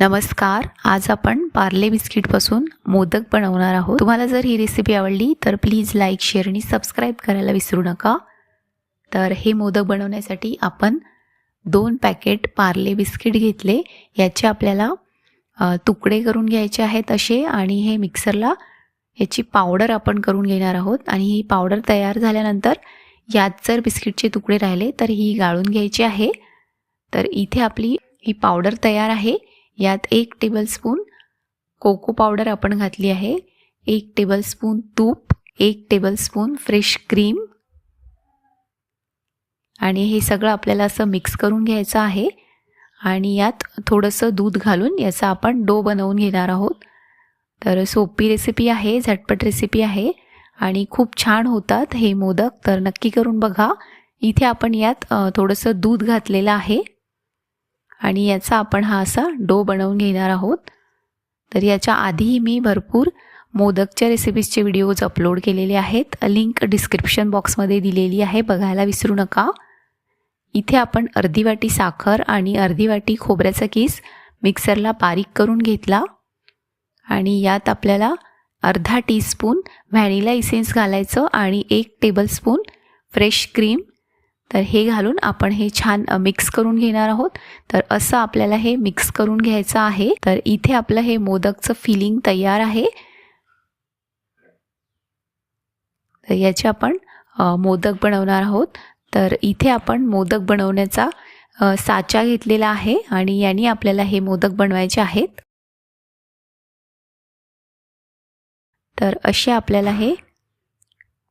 नमस्कार. आज आपण पार्ले बिस्किटपासून मोदक बनवणार आहोत. तुम्हाला जर ही रेसिपी आवडली तर प्लीज लाईक, शेअर आणि सबस्क्राईब करायला विसरू नका. तर हे मोदक बनवण्यासाठी आपण 2 पॅकेट पार्ले बिस्किट घेतले. याचे आपल्याला तुकडे करून घ्यायचे आहेत असे, आणि हे मिक्सरला याची पावडर आपण करून घेणार आहोत. आणि ही पावडर तयार झाल्यानंतर यात जर बिस्किटचे तुकडे राहिले तर ही गाळून घ्यायची आहे. तर इथे आपली ही पावडर तयार आहे. यात 1 टेबलस्पून कोको पावडर आपण घातली आहे, 1 टेबलस्पून तूप, 1 टेबलस्पून फ्रेश क्रीम, आणि हे सगळं आपल्याला असं मिक्स करून घ्यायचं आहे. आणि यात थोडंसं दूध घालून याचा आपण डो बनवून घेणार आहोत. तर सोपी रेसिपी आहे, झटपट रेसिपी आहे आणि खूप छान होतात हे मोदक. तर नक्की करून बघा. इथे आपण यात थोडंसं दूध घातलेलं आहे आणि याचा आपण हा असा डो बनवून घेणार आहोत. तर याच्या आधीही मी भरपूर मोदकच्या रेसिपीजचे व्हिडिओज अपलोड केलेले आहेत. लिंक डिस्क्रिप्शन बॉक्समध्ये दिलेली आहे, बघायला विसरू नका. इथे आपण अर्धी वाटी साखर आणि अर्धी वाटी खोबऱ्याचा किस मिक्सरला बारीक करून घेतला. आणि यात आपल्याला अर्धा टीस्पून व्हॅनिला इसेन्स घालायचं आणि 1 टेबलस्पून फ्रेश क्रीम. तर हे घालून आपण हे छान मिक्स करून घेणार आहोत. तर असं आपल्याला हे मिक्स करून घ्यायचं आहे. तर इथे आपलं हे मोदकचं फिलिंग तयार आहे. तर याचे आपण मोदक बनवणार आहोत. तर इथे आपण मोदक बनवण्याचा साचा घेतलेला आहे आणि याने आपल्याला हे मोदक बनवायचे आहेत. तर असे आपल्याला हे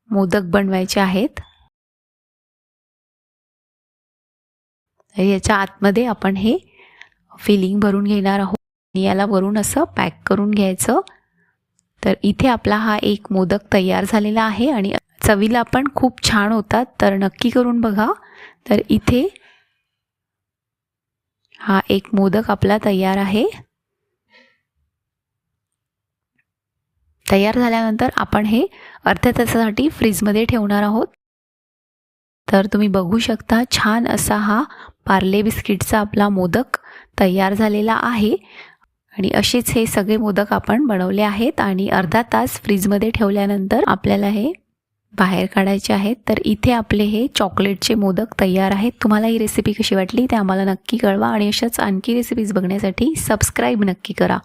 मोदक बनवायचे आहेत. याच्या आतमध्ये आपण हे फिलिंग भरून घेणार आहोत आणि याला वरून असं पॅक करून घ्यायचं. तर इथे आपला हा एक मोदक तयार झालेला आहे आणि चवीला पण खूप छान होतात. तर नक्की करून बघा. तर इथे हा एक मोदक आपला तयार आहे. तयार झाल्यानंतर आपण हे अर्ध्या तासासाठी फ्रीजमध्ये ठेवणार आहोत. तर तुम्ही बघू शकता, छान असा हा पार्ले बिस्किटचा आपला मोदक तयार झालेला आहे. आणि असेच हे सगळे मोदक आपण बनवले आहेत आणि अर्धा तास फ्रीजमध्ये ठेवल्यानंतर आपल्याला हे बाहेर काढायचे आहेत. तर इथे आपले हे चॉकलेटचे मोदक तयार आहेत. तुम्हाला ही रेसिपी कशी वाटली ते आम्हाला नक्की कळवा आणि अशाच आणखी रेसिपीज बघण्यासाठी सबस्क्राईब नक्की करा.